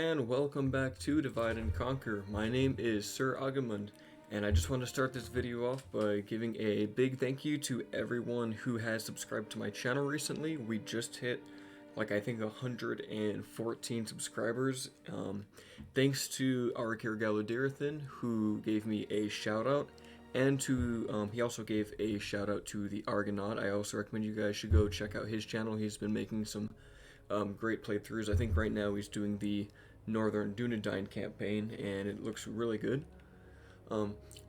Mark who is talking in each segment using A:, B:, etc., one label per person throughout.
A: and welcome back to Divide and Conquer. My name is Sir Agamund, and I just want to start this video off by giving a big thank you to everyone who has subscribed to my channel recently. We just hit, I think 114 subscribers. Thanks to Arakir Galadirthan, who gave me a shout out, and to he also gave a shout out to the Argonaut. I also recommend you guys should go check out his channel. He's been making some great playthroughs. I think right now he's doing the Northern Dunedain campaign, and it looks really good.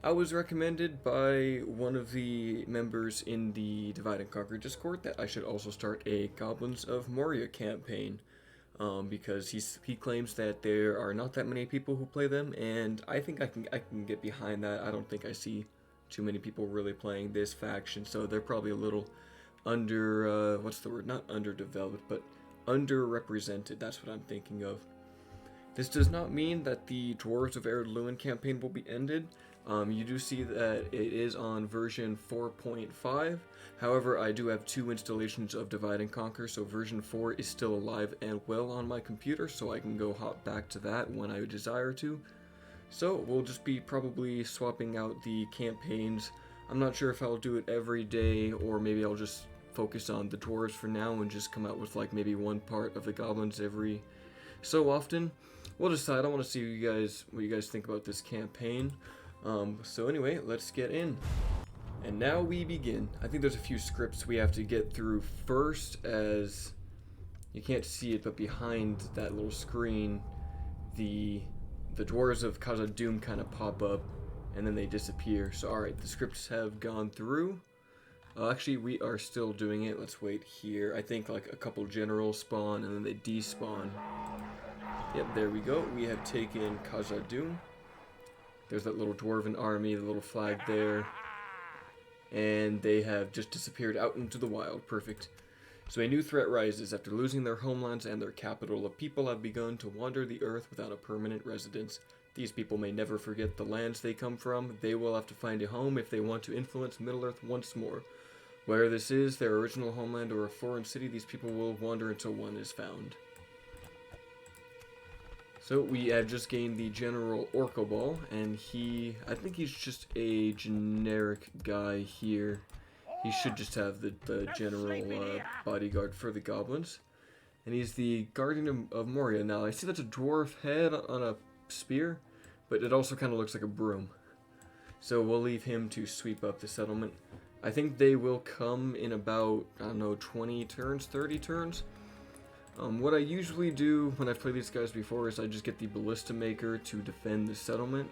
A: I was recommended by one of the members in the Divide and Conquer Discord that I should also start a Goblins of Moria campaign, because he claims that there are not that many people who play them, and I think I can get behind that. I don't think I see too many people really playing this faction, so they're probably a little under what's the word? Not underdeveloped, but underrepresented. That's what I'm thinking of. This does not mean that the Dwarves of Ered Luin campaign will be ended. You do see that it is on version 4.5. However, I do have 2 installations of Divide and Conquer, so version 4 is still alive and well on my computer, so I can go hop back to that when I desire to. So we'll just be probably swapping out the campaigns. I'm not sure if I'll do it every day, or maybe I'll just focus on the Dwarves for now and just come out with maybe one part of the Goblins every so often. We'll decide. I want to see what you guys think about this campaign. So anyway, let's get in. And now we begin. I think there's a few scripts we have to get through first, as you can't see it, but behind that little screen, the Dwarves of Khazad-dûm kind of pop up, and then they disappear. So alright, the scripts have gone through. Actually, we are still doing it. Let's wait here. I think a couple generals spawn, and then they despawn. Yep, there we go. We have taken Khazad-dûm. There's that little dwarven army, the little flag there. And they have just disappeared out into the wild. Perfect. So a new threat rises. After losing their homelands and their capital, a people have begun to wander the earth without a permanent residence. These people may never forget the lands they come from. They will have to find a home if they want to influence Middle-earth once more. Whether this is their original homeland or a foreign city, these people will wander until one is found. So we have just gained the General Orcobal, and I think he's just a generic guy here. He should just have the general bodyguard for the goblins. And he's the Guardian of Moria. Now, I see that's a dwarf head on a spear, but it also kind of looks like a broom. So we'll leave him to sweep up the settlement. I think they will come in about, I don't know, 20 turns, 30 turns. What I usually do when I've played these guys before is I just get the Ballista Maker to defend the settlement.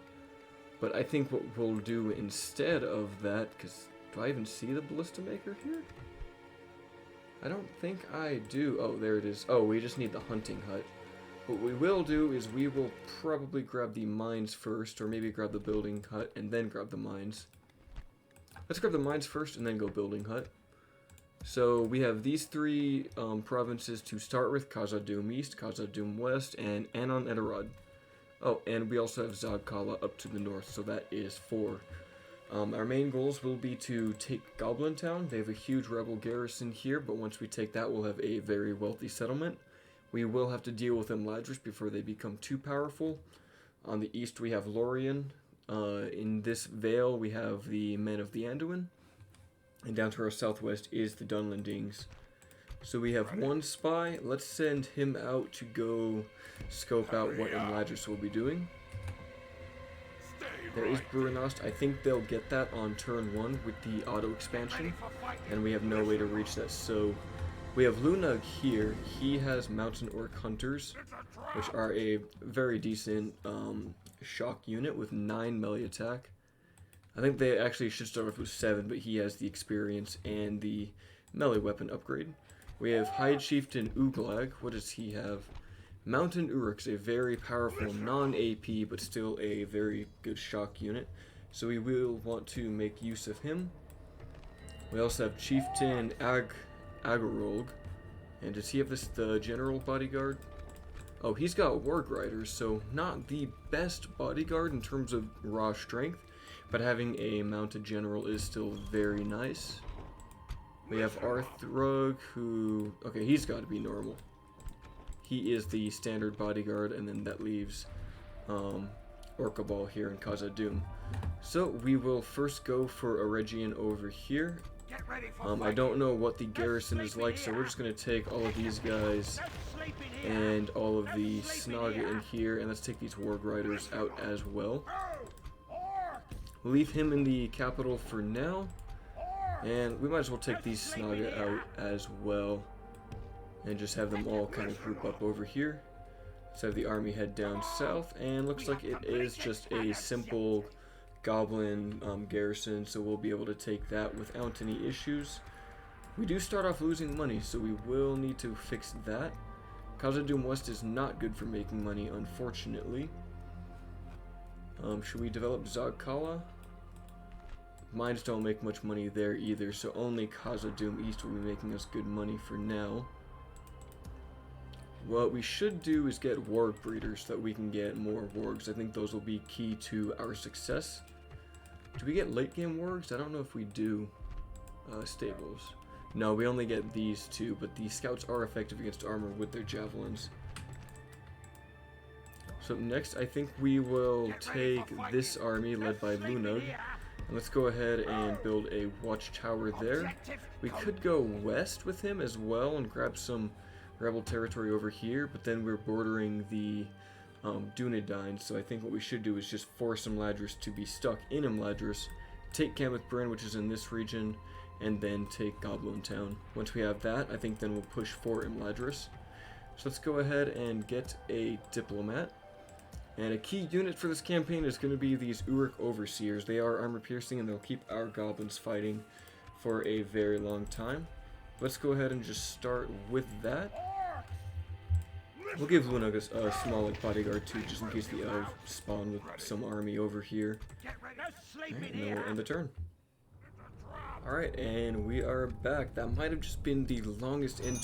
A: But I think what we'll do instead of that, because do I even see the Ballista Maker here? I don't think I do. Oh, there it is. Oh, we just need the hunting hut. What we will do is we will probably grab the mines first, or maybe grab the building hut and then grab the mines. Let's grab the mines first and then go building hut. So we have these 3 provinces to start with: Khazad-dûm East, Khazad-dûm West, and Anon-Edirad. Oh, and we also have Zagkala up to the north, so that is 4. Our main goals will be to take Goblin Town. They have a huge rebel garrison here, but once we take that, we'll have a very wealthy settlement. We will have to deal with Imladris before they become too powerful. On the east, we have Lorien. In this vale, we have the Men of the Anduin. And down to our southwest is the Dunlendings. So we have 1 spy. Let's send him out to go scope out what Imladris will be doing. There is Brunost. I think they'll get that on turn 1 with the auto expansion, and we have no way to reach that. So we have Lunug here. He has Mountain Orc Hunters, which are a very decent shock unit with 9 melee attack. I think they actually should start off with 7, but he has the experience and the melee weapon upgrade. We have Hide Chieftain Uglag. What does he have? Mountain Uruks, a very powerful non-AP, but still a very good shock unit. So we will want to make use of him. We also have Chieftain Agarolg. And does he have the general bodyguard? Oh, he's got Warg Riders, so not the best bodyguard in terms of raw strength, but having a mounted general is still very nice. We have Arthrug, who... okay, he's got to be normal. He is the standard bodyguard, and then that leaves Orcaball here in Khazad-dûm. So we will first go for a Regian over here. I don't know what the garrison is like, so we're just going to take all of these guys and all of the Snaga in here, and let's take these Warg Riders out as well. We'll leave him in the capital for now, and we might as well take these Snaga out as well, and just have them all kind of group up over here. Let's have the army head down south, and looks like it is just a simple goblin garrison, so we'll be able to take that without any issues. We do start off losing money, so we will need to fix that. Khazad-dûm West is not good for making money, unfortunately. Should we develop Zagkala? Mines don't make much money there either, so only Khazad-dûm East will be making us good money for now. What we should do is get warg breeders so that we can get more wargs. I think those will be key to our success. Do we get late game wargs? I don't know if we do. Stables. No, we only get these two, but the scouts are effective against armor with their javelins. So next, I think we will take this army led by Lunug. And let's go ahead and build a watchtower there. We could go west with him as well and grab some rebel territory over here, but then we're bordering the Dunedain, so I think what we should do is just force Imladris to be stuck in Imladris, take Kamith Bryn, which is in this region, and then take Goblin Town. Once we have that, I think then we'll push for Imladris. So let's go ahead and get a diplomat. And a key unit for this campaign is going to be these Uruk Overseers. They are armor piercing and they'll keep our goblins fighting for a very long time. Let's go ahead and just start with that. We'll give Lunug a small bodyguard too, just in case the elves spawn with some army over here. Right, and then we'll end the turn. Alright, and we are back. That might have just been the longest end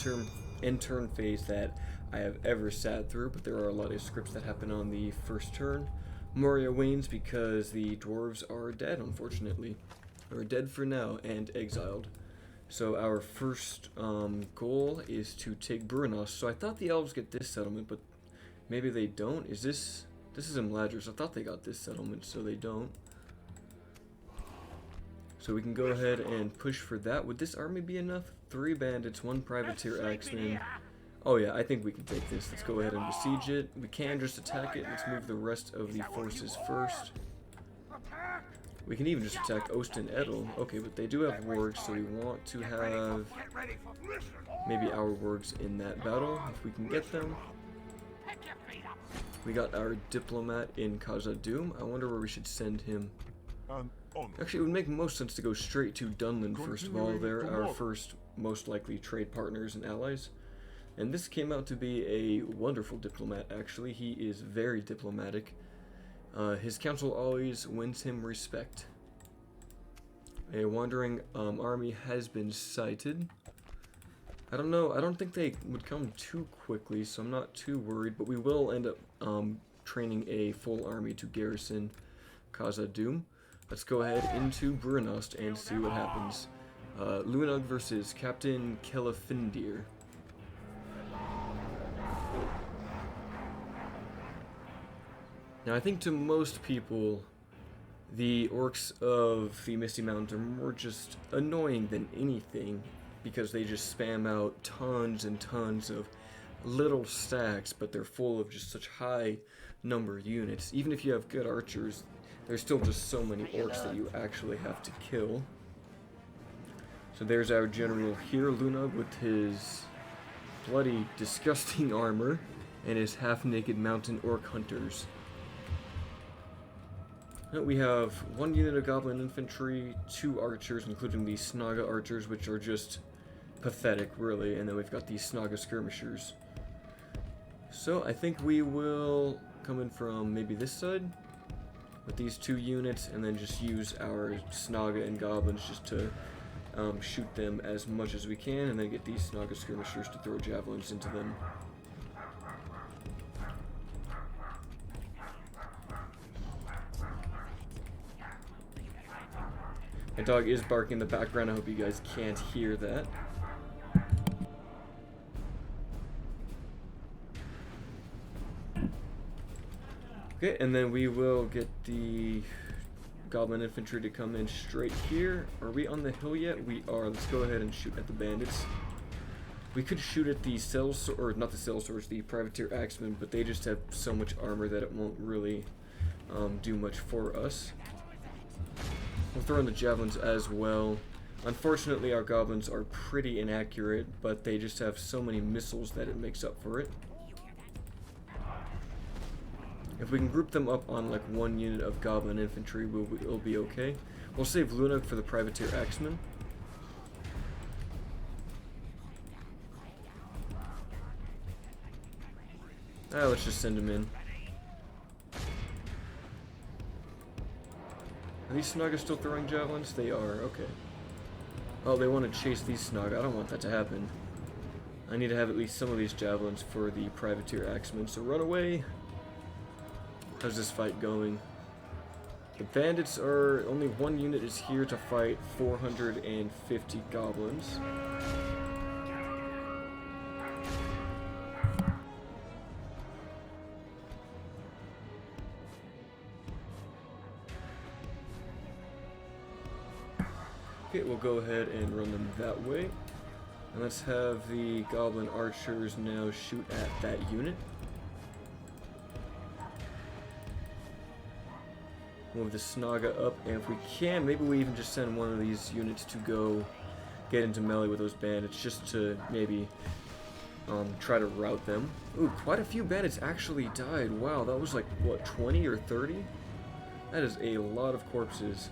A: turn phase that I have ever sat through, but there are a lot of scripts that happen on the first turn. Moria wanes because the dwarves are dead, unfortunately. Or dead for now, and exiled. So our first goal is to take Brunost. So I thought the elves get this settlement, but maybe they don't. This is Imladris. I thought they got this settlement, so they don't. So we can go ahead and push for that. Would this army be enough? 3 bandits, 1 privateer axeman. Oh yeah, I think we can take this. Let's go ahead and besiege it. We can just attack it. Let's move the rest of the forces first. We can even just attack Ost and Edel. Okay, but they do have wargs, so we want to have maybe our wargs in that battle, if we can get them. We got our diplomat in Khazad-dûm. I wonder where we should send him. Actually, it would make most sense to go straight to Dunland first of all. They're our first most likely trade partners and allies. And this came out to be a wonderful diplomat, actually. He is very diplomatic. His council always wins him respect. A wandering army has been sighted. I don't know, I don't think they would come too quickly, so I'm not too worried, but we will end up training a full army to garrison Khazad-dûm. Let's go ahead into Brunost and see what happens. Lunug versus Captain Kelafindir. Now, I think to most people, the orcs of the Misty Mountains are more just annoying than anything, because they just spam out tons and tons of little stacks, but they're full of just such high number units. Even if you have good archers, there's still just so many orcs that you actually have to kill. So there's our general here, Lunug, with his bloody, disgusting armor, and his half-naked mountain orc hunters. We have 1 unit of goblin infantry, 2 archers, including the Snaga archers, which are just pathetic, really, and then we've got these Snaga skirmishers. So I think we will come in from maybe this side with these 2 units, and then just use our Snaga and goblins just to shoot them as much as we can, and then get these Snaga skirmishers to throw javelins into them. My dog is barking in the background. I hope you guys can't hear that. Okay, and then we will get the goblin infantry to come in straight here. Are we on the hill yet? We are. Let's go ahead and shoot at the bandits. We could shoot at the or not the sellswords, the privateer axemen, but they just have so much armor that it won't really do much for us. We'll throw in the javelins as well. Unfortunately, our goblins are pretty inaccurate, but they just have so many missiles that it makes up for it. If we can group them up on like one unit of goblin infantry, we'll be okay. We'll save Lunug for the privateer axemen. Let's just send him in. Are these Snaga still throwing javelins? They are, okay. Oh, they want to chase these Snaga. I don't want that to happen. I need to have at least some of these javelins for the privateer axemen, so run away. How's this fight going? The bandits are... only one unit is here to fight 450 goblins. Okay, we'll go ahead and run them that way. And let's have the goblin archers now shoot at that unit. Move the Snaga up, and if we can, maybe we even just send one of these units to go get into melee with those bandits, just to maybe try to rout them. Ooh, quite a few bandits actually died. Wow, that was like, what, 20 or 30? That is a lot of corpses.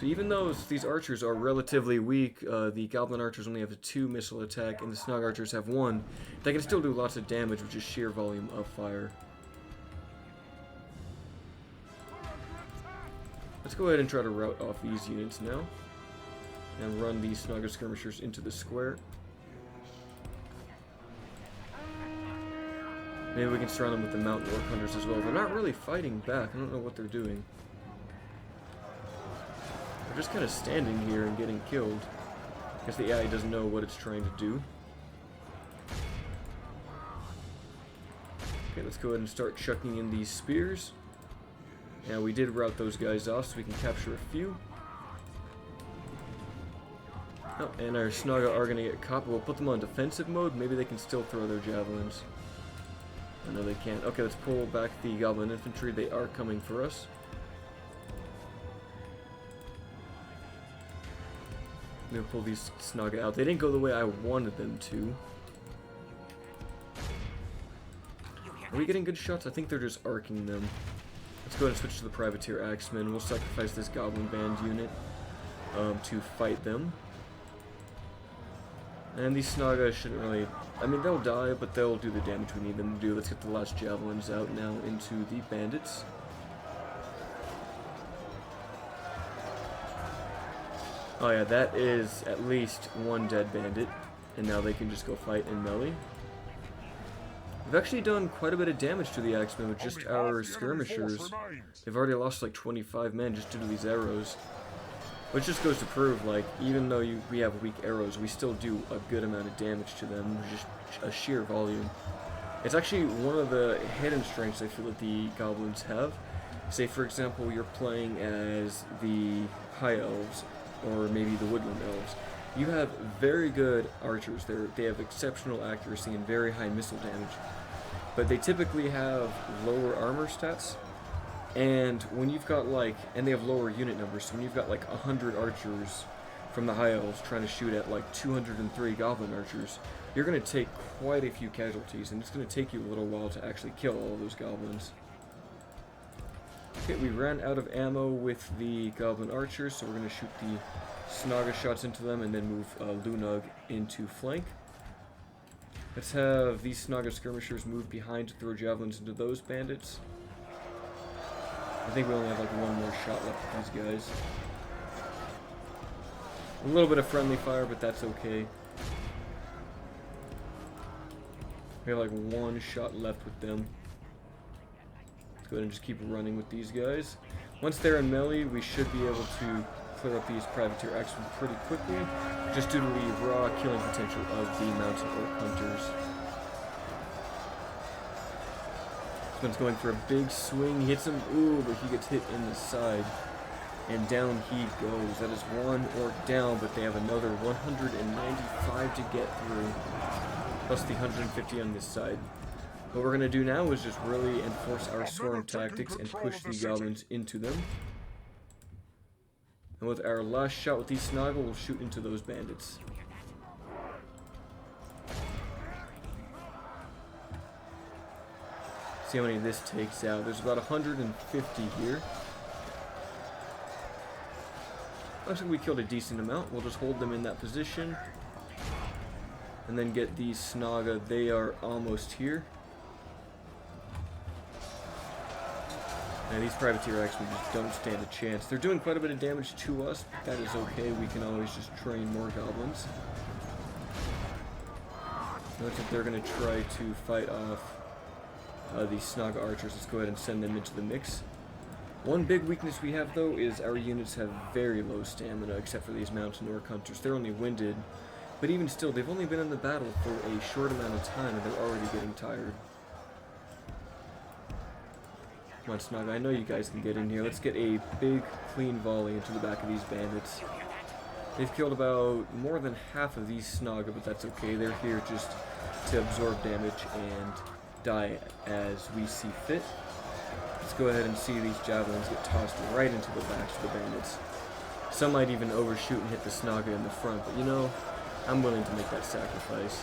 A: So even though these archers are relatively weak, the goblin archers only have a 2 missile attack, and the Snaga archers have 1, they can still do lots of damage with just sheer volume of fire. Let's go ahead and try to rout off these units now, and run these Snaga skirmishers into the square. Maybe we can surround them with the mountain orc hunters as well. They're not really fighting back. I don't know what they're doing. They're just kind of standing here and getting killed. I guess the AI doesn't know what it's trying to do. Okay, let's go ahead and start chucking in these spears. Yeah, we did rout those guys off so we can capture a few. Oh, and our Snaga are going to get caught. We'll put them on defensive mode. Maybe they can still throw their javelins. Oh, no, they can't. Okay, let's pull back the goblin infantry. They are coming for us. I'm going to pull these Snaga out. They didn't go the way I wanted them to. Are we getting good shots? I think they're just arcing them. Let's go ahead and switch to the privateer axemen. We'll sacrifice this goblin band unit to fight them. And these Snaga shouldn't really... I mean, they'll die, but they'll do the damage we need them to do. Let's get the last javelins out now into the bandits. Oh yeah, that is at least one dead bandit. And now they can just go fight in melee. We've actually done quite a bit of damage to the axemen with just our skirmishers. They've already lost like 25 men just due to these arrows. Which just goes to prove, like, even though we have weak arrows, we still do a good amount of damage to them, just a sheer volume. It's actually one of the hidden strengths I feel that the goblins have. Say, for example, you're playing as the high elves, or maybe the woodland elves. You have very good archers. They have exceptional accuracy and very high missile damage. But they typically have lower armor stats. And when you've got like, and they have lower unit numbers, so when you've got like 100 archers from the high elves trying to shoot at like 203 goblin archers, you're going to take quite a few casualties, and it's going to take you a little while to actually kill all of those goblins. Okay, we ran out of ammo with the goblin archers, so we're going to shoot the Snaga shots into them and then move Lunug into flank. Let's have these Snaga skirmishers move behind to throw javelins into those bandits. I think we only have like one more shot left with these guys. A little bit of friendly fire, but that's okay. We have like one shot left with them. Let's go ahead and just keep running with these guys. Once they're in melee, we should be able to clear up these privateer axemen pretty quickly, just due to the raw killing potential of the mountain orc hunters. Marksman's going for a big swing. He hits him. Ooh, but he gets hit in the side. And down he goes. That is one orc down, but they have another 195 to get through. Plus the 150 on this side. What we're going to do now is just really enforce our swarm tactics and push the goblins into them. And with our last shot with the Snaga, we'll shoot into those bandits. See how many this takes out. There's about 150 here. Looks like we killed a decent amount. We'll just hold them in that position. And then get these Snaga. They are almost here. And these privateer actually just don't stand a chance. They're doing quite a bit of damage to us, but that is okay. We can always just train more goblins. Looks like they're going to try to fight off the Snaga archers. Let's go ahead and send them into the mix. One big weakness we have, though, is our units have very low stamina, except for these mountain orc hunters. They're only winded, but even still, they've only been in the battle for a short amount of time, and they're already getting tired. Come on, Snaga, I know you guys can get in here. Let's get a big, clean volley into the back of these bandits. They've killed about more than half of these Snaga, but that's okay. They're here just to absorb damage and die as we see fit. Let's go ahead and see these javelins get tossed right into the backs of the bandits. Some might even overshoot and hit the Snaga in the front, but you know, I'm willing to make that sacrifice.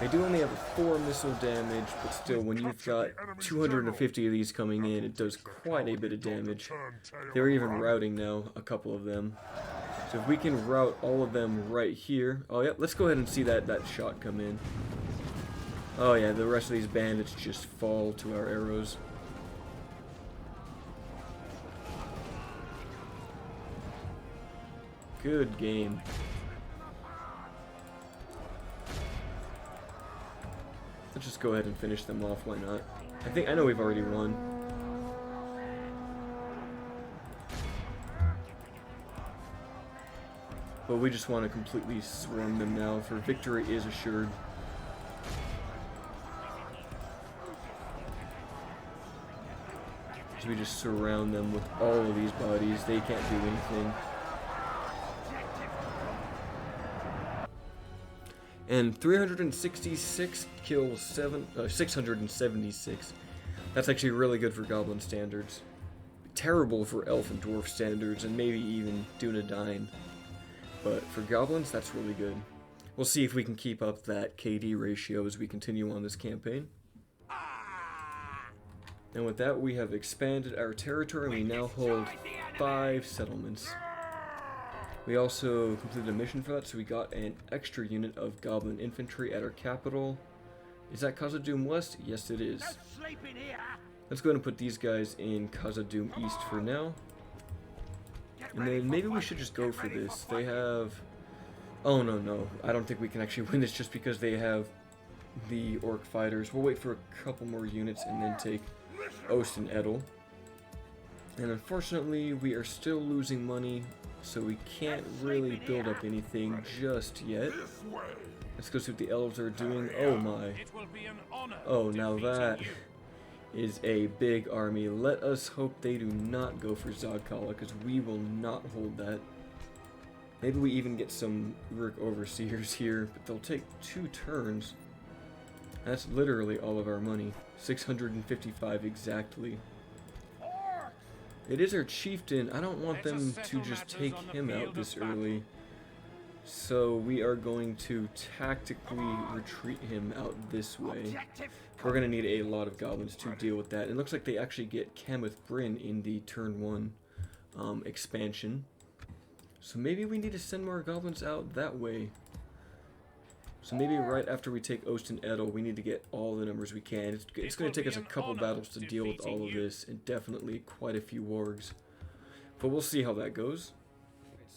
A: They do only have 4 missile damage, but still, when you've got 250 of these coming in, it does quite a bit of damage. They're even routing now, a couple of them. So if we can rout all of them right here... Oh, yeah, let's go ahead and see that shot come in. Oh, yeah, the rest of these bandits just fall to our arrows. Good game. Let's just go ahead and finish them off, why not? I know we've already won. But we just want to completely swarm them now, for victory is assured. So we just surround them with all of these bodies. They can't do anything. And 366 kills, 676. That's actually really good for goblin standards. Terrible for elf and dwarf standards, and maybe even Dunedain. But for goblins, that's really good. We'll see if we can keep up that KD ratio as we continue on this campaign. And with that, we have expanded our territory, and we now hold 5 settlements. We also completed a mission for that, so we got an extra unit of goblin infantry at our capital. Is that Khazad-dûm West? Yes, it is. Let's go ahead and put these guys in Khazad-dûm East for now. And then maybe we should just go for this. They have... Oh, no. I don't think we can actually win this just because they have the orc fighters. We'll wait for a couple more units and then take Ost and Edel. And unfortunately, we are still losing money, so we can't really build up anything just yet. Let's go see what the elves are doing. Oh my. Oh, now that is a big army. Let us hope they do not go for Zagkala, because we will not hold that. Maybe we even get some Uruk Overseers here, but they'll take 2 turns. That's literally all of our money. 655 exactly. It is our chieftain. I don't want them to just take him out this early. So we are going to tactically retreat him out this way. We're going to need a lot of goblins to deal with that. It looks like they actually get Kameth Bryn in the turn 1 expansion. So maybe we need to send more goblins out that way. So maybe right after we take Ost and Edel, we need to get all the numbers we can. It's going to take us a couple battles to deal with all of this, and definitely quite a few wargs. But we'll see how that goes.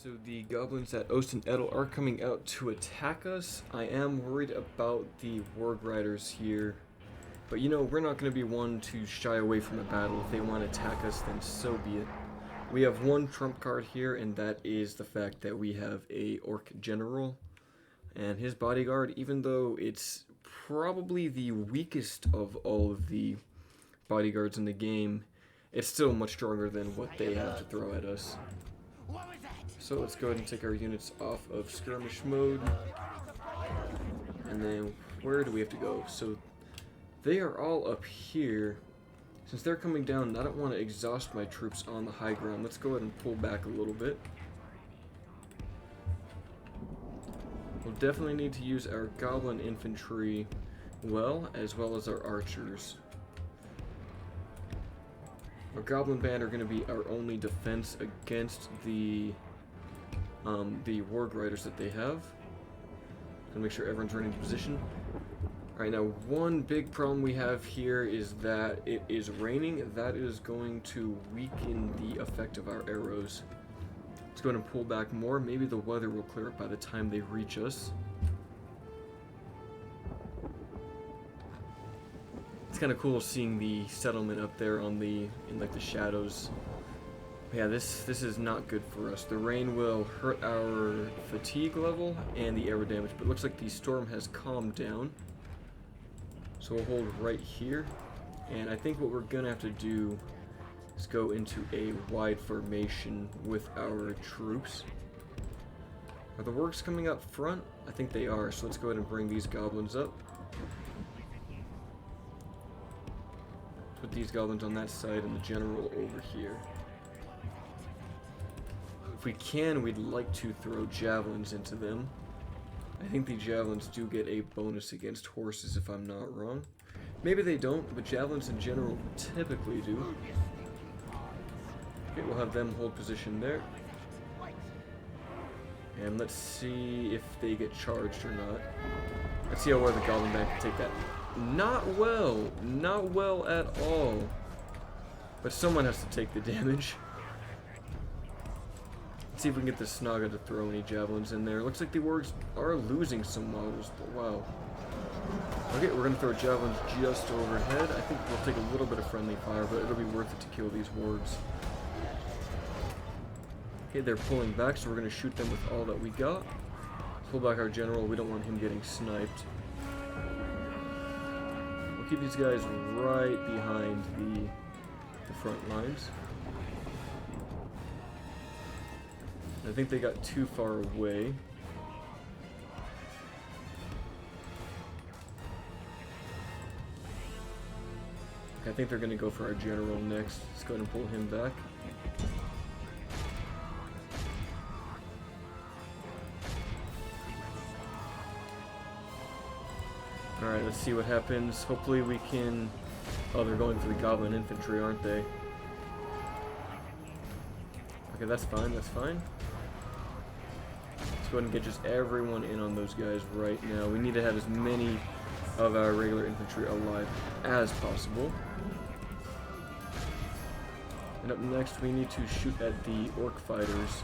A: So the goblins at Ost and Edel are coming out to attack us. I am worried about the warg riders here. But you know, we're not going to be one to shy away from a battle. If they want to attack us, then so be it. We have one trump card here, and that is the fact that we have a orc general. And his bodyguard, even though it's probably the weakest of all of the bodyguards in the game. It's still much stronger than what they have to throw at us. So let's go ahead and take our units off of skirmish mode. And then where do we have to go? So they are all up here. Since they're coming down, I don't want to exhaust my troops on the high ground. Let's go ahead and pull back a little bit. We'll definitely need to use our goblin infantry well as our archers. Our goblin band are going to be our only defense against the warg riders that they have. Gonna make sure everyone's running to position. Alright, now one big problem we have here is that it is raining. That is going to weaken the effect of our arrows. Let's go ahead and pull back more. Maybe the weather will clear up by the time they reach us. It's kind of cool seeing the settlement up there on in like the shadows. Yeah, this is not good for us. The rain will hurt our fatigue level and the arrow damage, but it looks like the storm has calmed down. So we'll hold right here, and I think what we're gonna have to do is go into a wide formation with our troops. Are the works coming up front? I think they are, so let's go ahead and bring these goblins up. Put these goblins on that side and the general over here. If we can, we'd like to throw javelins into them. I think the javelins do get a bonus against horses, if I'm not wrong. Maybe they don't, but javelins in general typically do. Okay, we'll have them hold position there. And let's see if they get charged or not. Let's see how well the goblin band can take that. Not well. Not well at all. But someone has to take the damage. Let's see if we can get the Snaga to throw any javelins in there. Looks like the wargs are losing some models, but wow. Okay, we're going to throw javelins just overhead. I think we'll take a little bit of friendly fire, but it'll be worth it to kill these wargs. Okay, they're pulling back, so we're going to shoot them with all that we got. Pull back our general. We don't want him getting sniped. We'll keep these guys right behind the front lines. I think they got too far away. I think they're going to go for our general next. Let's go ahead and pull him back. Alright, let's see what happens. Hopefully we can... Oh, they're going for the goblin infantry, aren't they? Okay, that's fine, that's fine. Let's go ahead and get just everyone in on those guys right now. We need to have as many of our regular infantry alive as possible. And up next, we need to shoot at the orc fighters.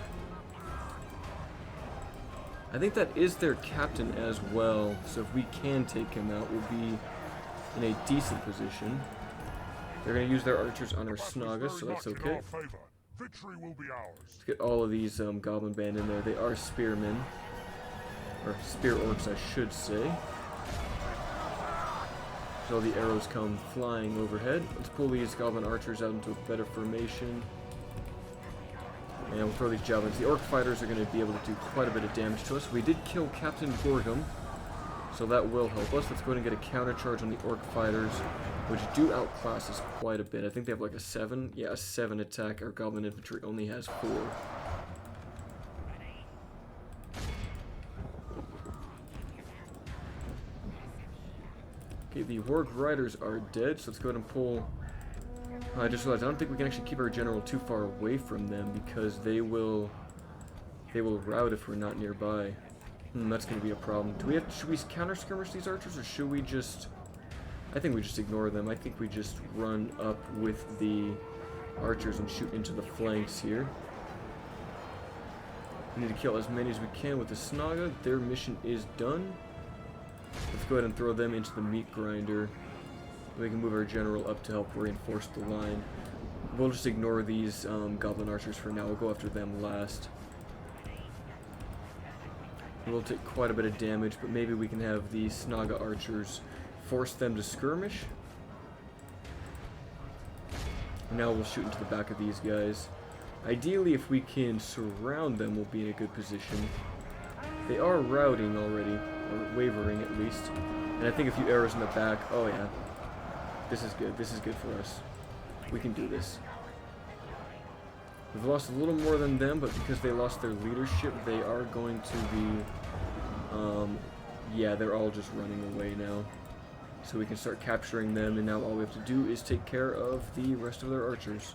A: I think that is their captain as well, so if we can take him out, we'll be in a decent position. They're going to use their archers on our Snaga, so that's okay. Let's get all of these goblin band in there. They are spearmen, or spear orcs, I should say. So the arrows come flying overhead. Let's pull these goblin archers out into a better formation. And we'll throw these javelins. The orc fighters are going to be able to do quite a bit of damage to us. We did kill Captain Gorgum, so that will help us. Let's go ahead and get a counter charge on the orc fighters, which do outclass us quite a bit. I think they have like a 7. Yeah, a 7 attack. Our goblin infantry only has 4. Okay, the warg riders are dead, so let's go ahead and pull... I just realized I don't think we can actually keep our general too far away from them because they will rout if we're not nearby. That's going to be a problem. Should we counter skirmish these archers, or should we just... I think we just ignore them. I think we just run up with the archers and shoot into the flanks here. We need to kill as many as we can with the Snaga. Their mission is done. Let's go ahead and throw them into the meat grinder. We can move our general up to help reinforce the line. We'll just ignore these goblin archers for now. We'll go after them last. It will take quite a bit of damage, but maybe we can have the Snaga archers force them to skirmish. Now we'll shoot into the back of these guys. Ideally, if we can surround them, we'll be in a good position. They are routing already, or wavering at least. And I think a few arrows in the back. Oh yeah. This is good. This is good for us. We can do this. We've lost a little more than them, but because they lost their leadership, they are going to be... yeah, they're all just running away now. So we can start capturing them, and now all we have to do is take care of the rest of their archers.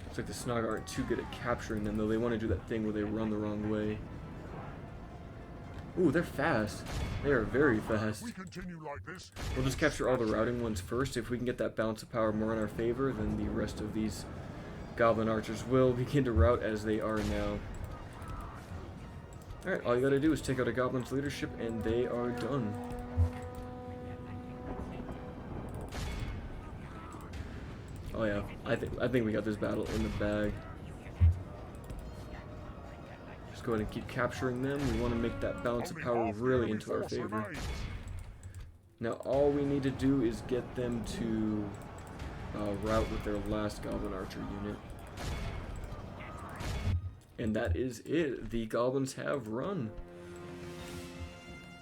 A: Looks like the Snaga aren't too good at capturing them, though. They want to do that thing where they run the wrong way. Ooh, they're fast. They are very fast. We'll just capture all the routing ones first. If we can get that balance of power more in our favor, then the rest of these goblin archers will begin to rout as they are now. Alright, all you gotta do is take out a goblin's leadership and they are done. Oh yeah, I think we got this battle in the bag. Just go ahead and keep capturing them. We want to make that balance of power really into our favor. Now all we need to do is get them to rout with their last goblin archer unit. And that is it. The goblins have run.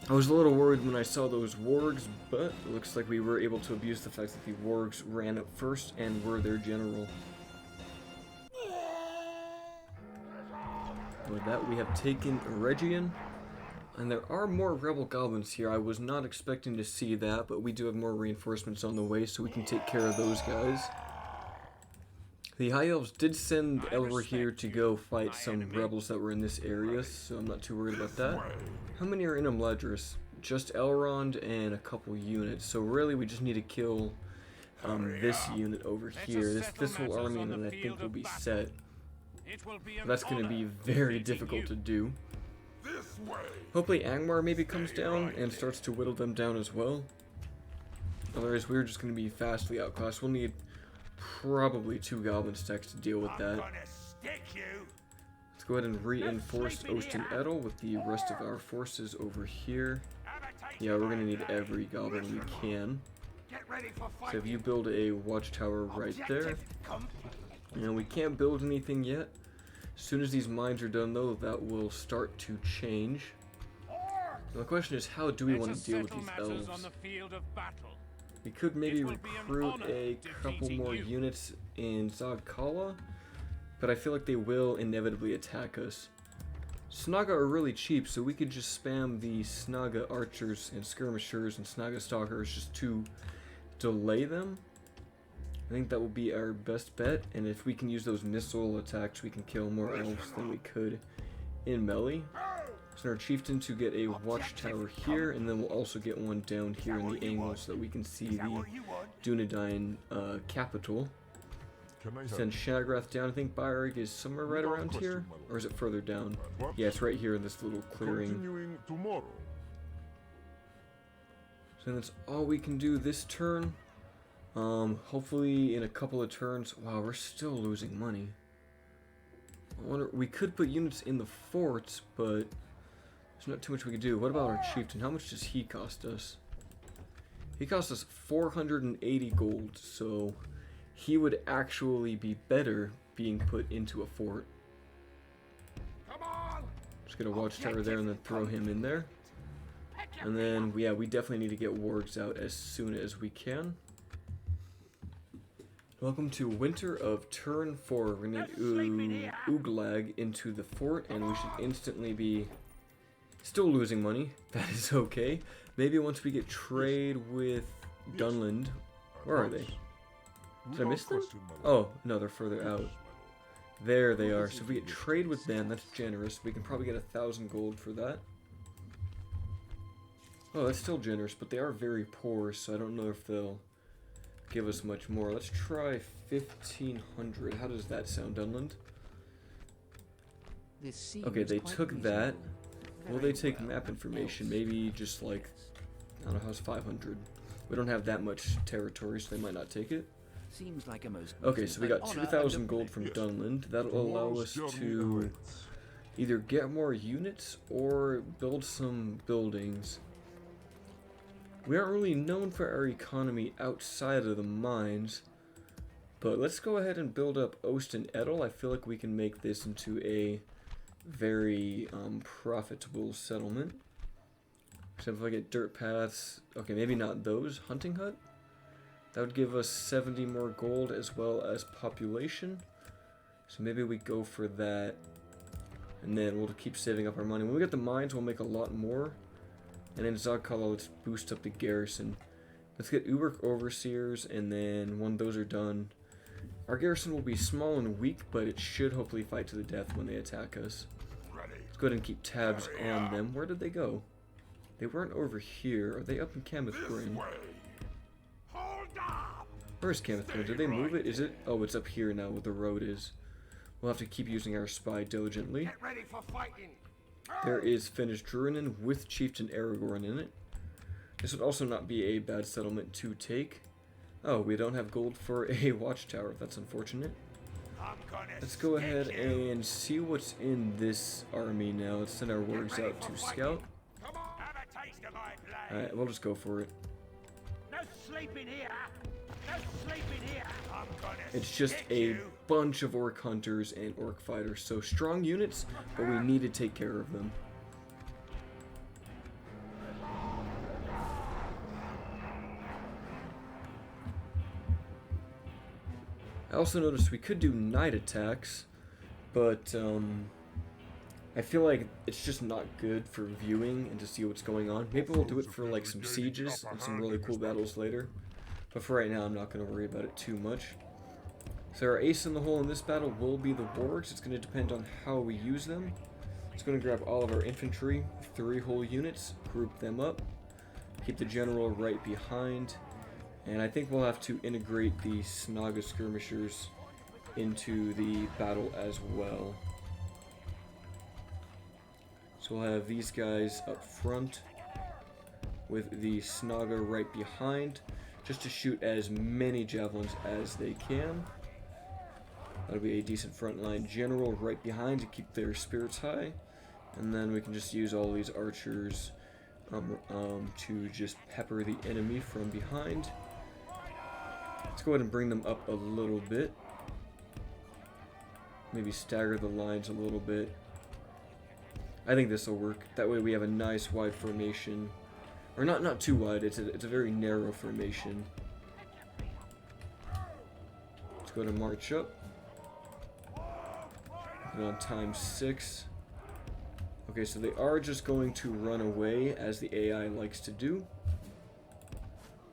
A: I was a little worried when I saw those wargs, but it looks like we were able to abuse the fact that the wargs ran up first and were their general. With that, we have taken Region, and there are more rebel goblins here. I was not expecting to see that, but we do have more reinforcements on the way, so we can take care of those guys. The High Elves did send Elver here to go fight some rebels that were in this area, so I'm not too worried about that. How many are in Amledris? Just Elrond and a couple units, so really we just need to kill this unit over here, this whole army, and then I think we'll be set. That's going to be very difficult to do. Hopefully Angmar maybe comes down and starts to whittle them down as well. Otherwise we're just going to be vastly outclassed. We'll need probably 2 goblin stacks to deal with that. Let's go ahead and reinforce Ost and Edel with the rest of our forces over here. Yeah, we're going to need every goblin we can. So if you build a watchtower right there. And we can't build anything yet. As soon as these mines are done though, that will start to change. Now, the question is, how do we want to deal with these elves? We could maybe recruit a couple more units in Zagkala, but I feel like they will inevitably attack us. Snaga are really cheap, so we could just spam the Snaga archers and skirmishers and Snaga stalkers just to delay them. I think that will be our best bet, and if we can use those missile attacks, we can kill more elves than we could in melee. So our chieftain to get a watchtower here, and then we'll also get one down here in the angle so that we can see the Dunedain capital. Send Shagrath down. I think Byreg is somewhere right around here, or is it further down? Yeah, it's right here in this little clearing. So that's all we can do this turn. Hopefully in a couple of turns. Wow, we're still losing money. I wonder, we could put units in the forts, but there's not too much we could do. What about our chieftain? How much does he cost us? He cost us 480 gold, so he would actually be better being put into a fort. Just get a watchtower there and then throw him in there. And then, yeah, we definitely need to get wargs out as soon as we can. Welcome to Winter of Turn 4. We're going to need Uglag into the fort, and we should instantly be still losing money. That is okay. Maybe once we get trade with Dunland. Where are they? Did I miss them? Oh, no, they're further out. There they are. So if we get trade with them, that's generous. We can probably get 1,000 gold for that. Oh, that's still generous, but they are very poor, so I don't know if they'll give us much more. Let's try 1,500. How does that sound, Dunland? Okay, they took that. Will they take map information? Maybe just like, I don't know, how's 500? We don't have that much territory, so they might not take it.
B: Seems like a most
A: Okay, so we got
B: honor
A: 2,000
B: and
A: gold from
C: Yes.
A: Dunland. That'll allow us to either get more units or build some buildings. We aren't really known for our economy outside of the mines, but let's go ahead and build up Ost and Edel. I feel like we can make this into a very profitable settlement. Except if I get dirt paths, okay, maybe not those. Hunting hut? That would give us 70 more gold as well as population. So maybe we go for that. And then we'll keep saving up our money. When we get the mines, we'll make a lot more. And then Zagkala, let's boost up the garrison. Let's get Uberk overseers, and then when those are done, our garrison will be small and weak, but it should hopefully fight to the death when they attack us. Let's go ahead and keep tabs on them. Where did they go? They weren't over here. Are they up in Kameth Bryn? Where's Kameth Bryn? Did they move it? Is it? Oh, it's up here now where the road is. We'll have to keep using our spy diligently.
D: Get ready for fighting.
A: There is finished Druinen with Chieftain Aragorn in it. This would also not be a bad settlement to take. Oh, we don't have gold for a watchtower. That's unfortunate. Let's go ahead and see what's in this army now. Let's send our wargs out to scout. Alright, we'll just go for it.
D: No sleeping here. No sleeping here.
A: It's just a bunch of orc hunters and orc fighters. So strong units, but we need to take care of them. I also noticed we could do night attacks, but I feel like it's just not good for viewing and to see what's going on. Maybe we'll do it for like some sieges and some really cool battles later. But for right now, I'm not going to worry about it too much. So our ace in the hole in this battle will be the wargs. It's going to depend on how we use them. It's going to grab all of our infantry, 3 whole units, group them up, keep the general right behind, and I think we'll have to integrate the Snaga skirmishers into the battle as well. So we'll have these guys up front with the Snaga right behind, just to shoot as many javelins as they can. That'll be a decent frontline general right behind to keep their spirits high. And then we can just use all these archers to just pepper the enemy from behind. Let's go ahead and bring them up a little bit. Maybe stagger the lines a little bit. I think this will work. That way we have a nice wide formation. Or not too wide, it's a very narrow formation. Let's go to march up. And on ×6. Okay, so they are just going to run away, as the AI likes to do.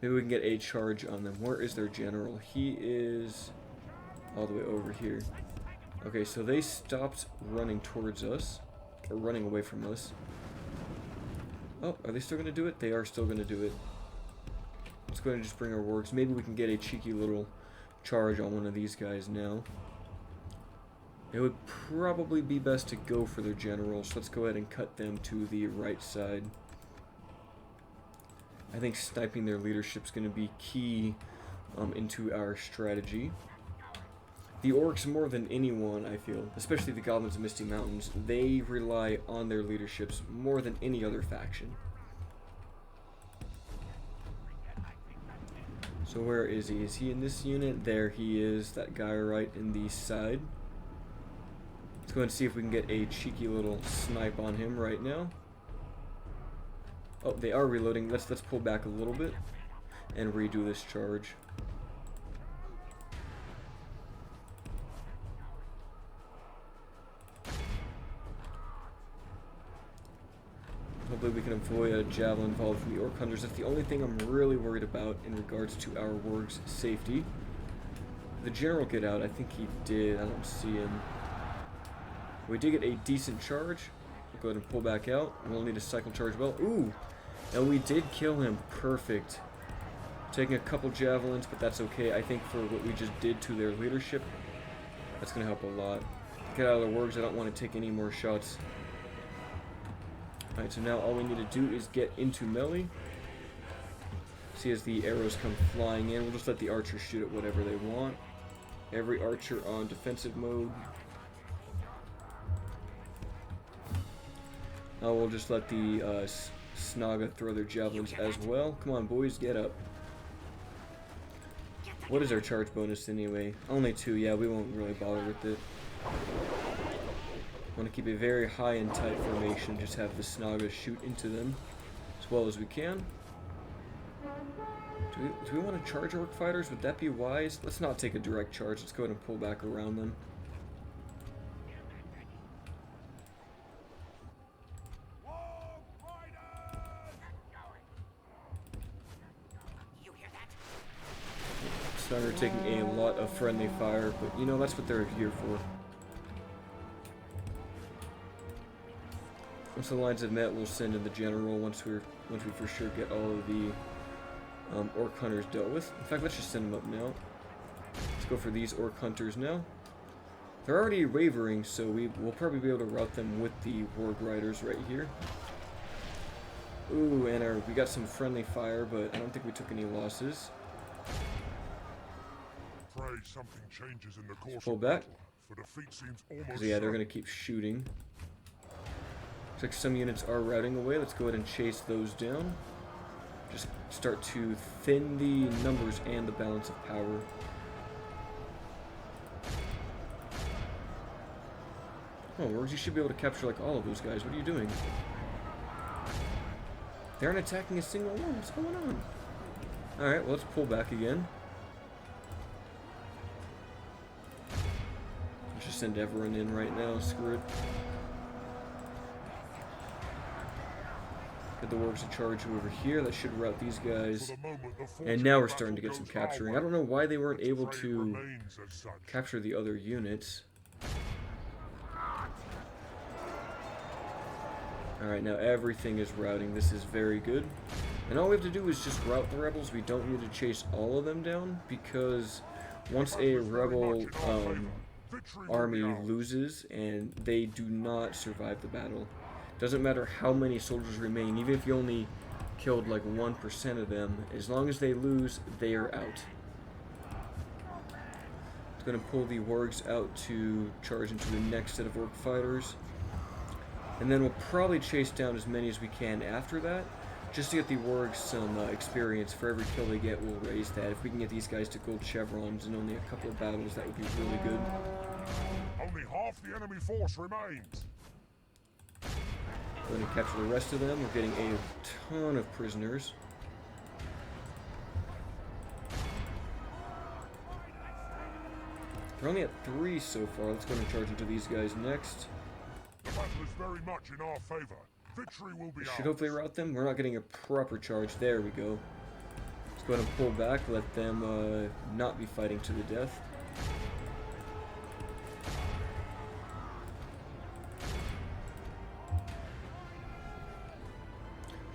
A: Maybe we can get a charge on them. Where is their general? He is all the way over here. Okay, so they stopped running towards us, or running away from us. Oh, are they still going to do it? They are still going to do it. Let's go ahead and just bring our wargs. Maybe we can get a cheeky little charge on one of these guys now. It would probably be best to go for their generals. So let's go ahead and cut them to the right side. I think sniping their leadership is going to be key into our strategy. The orcs, more than anyone, I feel, especially the goblins of Misty Mountains, they rely on their leaderships more than any other faction. So where is he? Is he in this unit? There he is, that guy right in the side. Let's go ahead and see if we can get a cheeky little snipe on him right now. Oh, they are reloading. Let's pull back a little bit and redo this charge. Hopefully we can avoid a javelin volley from the orc hunters. That's the only thing I'm really worried about in regards to our warg's safety. Did the general get out? I think he did. I don't see him. We did get a decent charge. We'll go ahead and pull back out. We'll need a cycle charge well. Ooh! And we did kill him. Perfect. Taking a couple javelins, but that's okay. I think for what we just did to their leadership, that's going to help a lot. Get out of the wargs. I don't want to take any more shots. Alright, so now all we need to do is get into melee. See, as the arrows come flying in, we'll just let the archers shoot at whatever they want. Every archer on defensive mode. Now we'll just let the Snaga throw their javelins as well. Come on, boys, get up. What is our charge bonus anyway? Only 2, yeah, we won't really bother with it. Want to keep a very high and tight formation, just have the Snaga shoot into them as well as we can. Do we want to charge orc fighters? Would that be wise? Let's not take a direct charge, let's go ahead and pull back around them. Snaga are taking a lot of friendly fire, but you know, that's what they're here for. Once the lines have met, we'll send in the general once we for sure get all of the orc hunters dealt with. In fact, let's just send them up now. Let's go for these orc hunters now. They're already wavering, so we'll probably be able to route them with the warg riders right here. Ooh, and we got some friendly fire, but I don't think we took any losses.
B: Pray something changes in the course
A: Pull back.
B: For defeat seems almost
A: Yeah, they're gonna keep shooting. Looks like some units are routing away. Let's go ahead and chase those down. Just start to thin the numbers and the balance of power. Oh, Wargs, you should be able to capture like all of those guys. What are you doing? They aren't attacking a single one. What's going on? Alright, well, let's pull back again. Let's just send everyone in right now. Screw it. Get the Wargs to charge over here. That should route these guys. And now we're starting to get some capturing. I don't know why they weren't able to capture the other units. Alright, now everything is routing. This is very good. And all we have to do is just route the rebels. We don't need to chase all of them down, because once a rebel army loses and they do not survive the battle, doesn't matter how many soldiers remain, even if you only killed like 1% of them, as long as they lose, they are out. It's going to pull the wargs out to charge into the next set of orc fighters. And then we'll probably chase down as many as we can after that, just to get the wargs some experience. For every kill they get, we'll raise that. If we can get these guys to gold chevrons in only a couple of battles, that would be really good.
B: Only half the enemy force remains.
A: Going to capture the rest of them. We're getting a ton of prisoners. We're only at 3 so far. Let's go and charge into these guys next.
B: The battle is very much in our favor. Victory will be ours.
A: Should hopefully rout them. We're not getting a proper charge. There we go. Let's go ahead and pull back. Let them not be fighting to the death.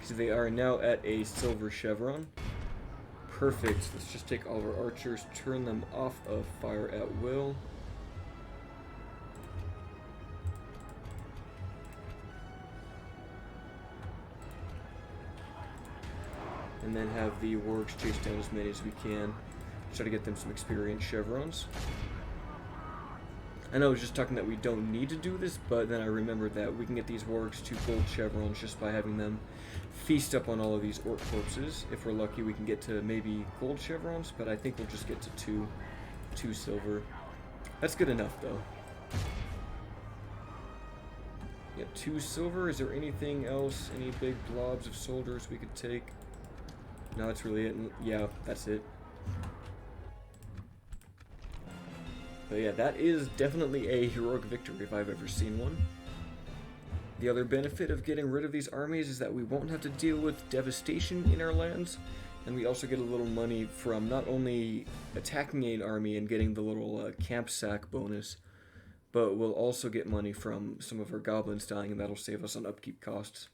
A: So they are now at a silver chevron. Perfect. Let's just take all of our archers, turn them off of fire at will. And then have the wargs chase down as many as we can. Try to get them some experience chevrons. I know I was just talking that we don't need to do this, but then I remembered that we can get these wargs to gold chevrons just by having them feast up on all of these orc corpses. If we're lucky, we can get to maybe gold chevrons, but I think we'll just get to two silver. That's good enough, though. Yeah, 2 silver. Is there anything else? Any big blobs of soldiers we could take? No, that's really it. Yeah, that's it. But yeah, that is definitely a heroic victory if I've ever seen one. The other benefit of getting rid of these armies is that we won't have to deal with devastation in our lands, and we also get a little money from not only attacking an army and getting the little camp sack bonus, but we'll also get money from some of our goblins dying, and that'll save us on upkeep costs.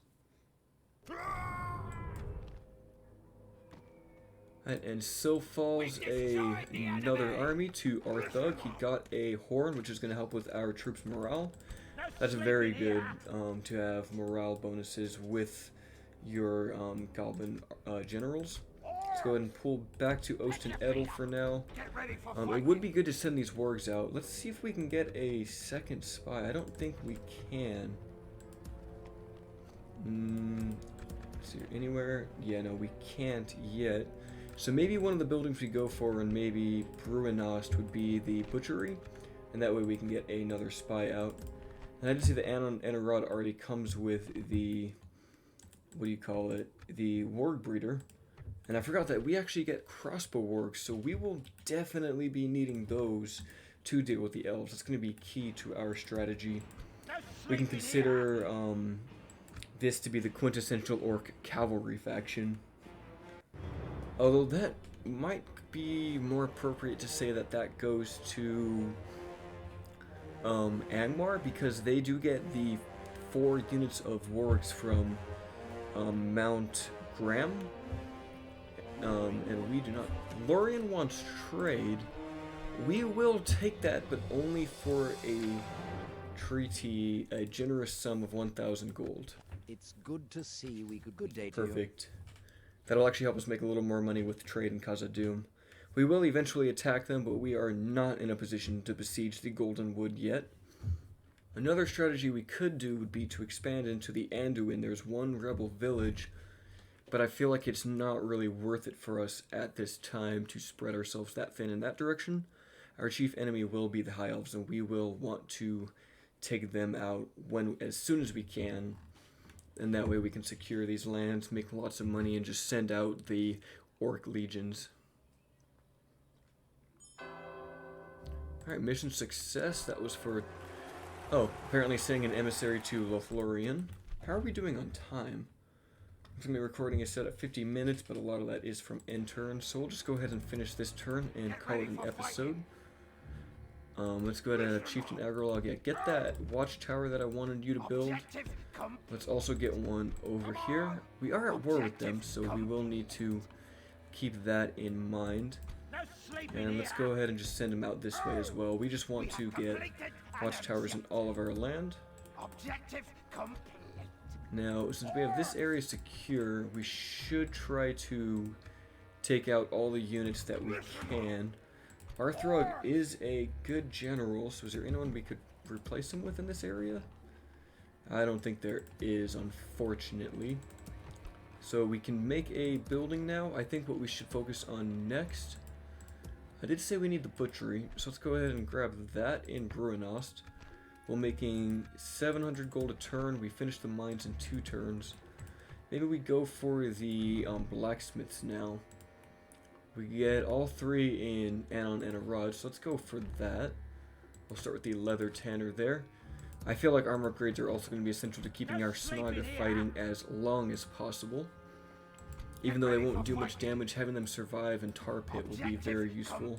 A: Right, and so falls another army to our thug. He got a horn, which is going to help with our troops' morale. That's very good to have morale bonuses with your goblin generals. Let's go ahead and pull back to Osten Edel for now.
D: Get ready for
A: It
D: fighting.
A: would be good to send these wargs out. Let's see if we can get a second spy. I don't think we can. Is there anywhere? Yeah, no, we can't yet. So maybe one of the buildings we go for, and maybe Brunost would be the butchery, and that way we can get another spy out. And I did see the Anon Enerod already comes with the, what do you call it, the warg breeder. And I forgot that we actually get crossbow wargs, so we will definitely be needing those to deal with the elves. That's going to be key to our strategy.
D: No
A: We can
D: sleeping
A: consider this to be the quintessential orc cavalry faction. Although that might be more appropriate to say that that goes to Angmar, because they do get the 4 units of wargs from Mount Graham. And we do not. Lorien wants trade. We will take that, but only for a treaty, a generous sum of 1,000 gold.
C: It's good to see we could. Good day to you.
A: Perfect. That'll actually help us make a little more money with trade in Khazad-dûm. We will eventually attack them, but we are not in a position to besiege the Golden Wood yet. Another strategy we could do would be to expand into the Anduin. There's one rebel village, but I feel like it's not really worth it for us at this time to spread ourselves that thin in that direction. Our chief enemy will be the High Elves, and we will want to take them out as soon as we can. And that way we can secure these lands, make lots of money, and just send out the orc legions. Alright, mission success. That was for... Oh, apparently sending an emissary to Lothlorien. How are we doing on time? I'm going to be recording a set at 50 minutes, but a lot of that is from end turns, so we'll just go ahead and finish this turn and call it an episode. Let's go ahead and have Chieftain Agrolog. Yeah, get that watchtower that I wanted you to build.
D: Objective complete.
A: Let's also get one over here. We are at war with them, so we will need to keep that in mind.
D: No sleeping
A: And let's
D: here.
A: go ahead and just send them out this way as well. We just want to get watchtowers in all of our land.
D: Objective complete.
A: Now, since we have this area secure, we should try to take out all the units that we can. Arthrog is a good general, so is there anyone we could replace him with in this area? I don't think there is, unfortunately. So we can make a building now. I think what we should focus on next... I did say we need the butchery, so let's go ahead and grab that in Brunost. We're making 700 gold a turn. We finished the mines in 2 turns. Maybe we go for the blacksmiths now. We get all 3 in Anon and a Rod, so let's go for that. We'll start with the leather tanner there. I feel like armor upgrades are also going to be essential to keeping our Snaga fighting as long as possible. Even though they won't do much damage, having them survive in Tar Pit will be very useful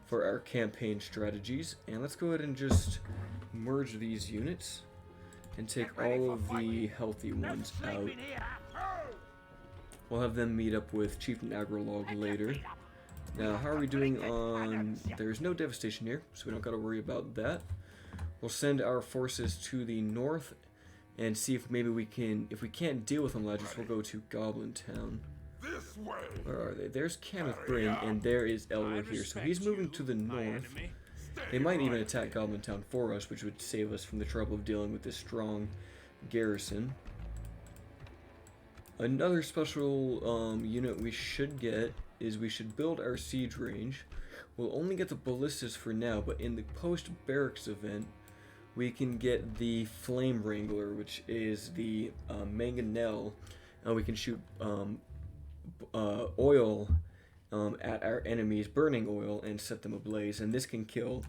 A: for our campaign strategies. And let's go ahead and just merge these units and take all of the healthy ones out.
D: Sleeping here.
A: We'll have them meet up with Chieftain Agrolog later. Now, how are we doing on... There's no devastation here, so we don't got to worry about that. We'll send our forces to the north and see if maybe we can... If we can't deal with them, Ladris, we'll go to Goblin Town.
B: This way.
A: Where are they? There's Kenneth Bryn, and there is Elwood here. So he's moving to the north. They might even attack Goblin Town for us, which would save us from the trouble of dealing with this strong garrison. Another special unit we should get is we should build our siege range. We'll only get the ballistas for now, but in the post-barracks event, we can get the Flame Wrangler, which is the mangonel, and we can shoot oil at our enemies, burning oil, and set them ablaze. And this can kill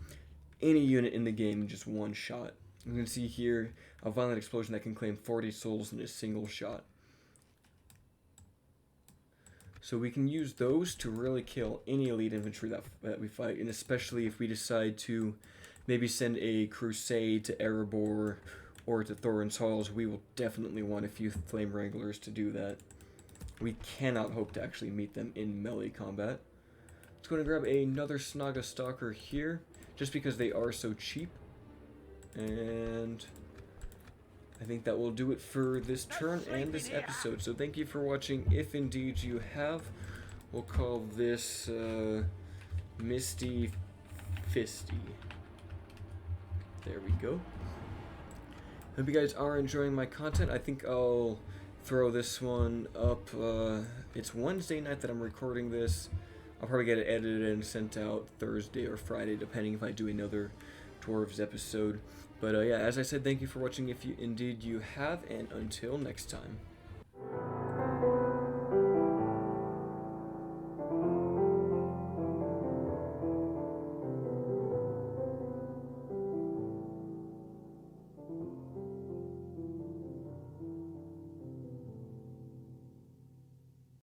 A: any unit in the game in just one shot. You can see here a violent explosion that can claim 40 souls in a single shot. So we can use those to really kill any elite infantry that we fight, and especially if we decide to maybe send a crusade to Erebor or to Thorin's Halls, we will definitely want a few Flame Wranglers to do that. We cannot hope to actually meet them in melee combat. Let's go and grab another Snaga Stalker here, just because they are so cheap. And I think that will do it for this turn and this episode. So thank you for watching, if indeed you have. We'll call this Misty Fisty. There we go. Hope you guys are enjoying my content. I think I'll throw this one up. It's Wednesday night that I'm recording this. I'll probably get it edited and sent out Thursday or Friday, depending if I do another Dwarves episode. But yeah, as I said, thank you for watching if you indeed you have, and until next time.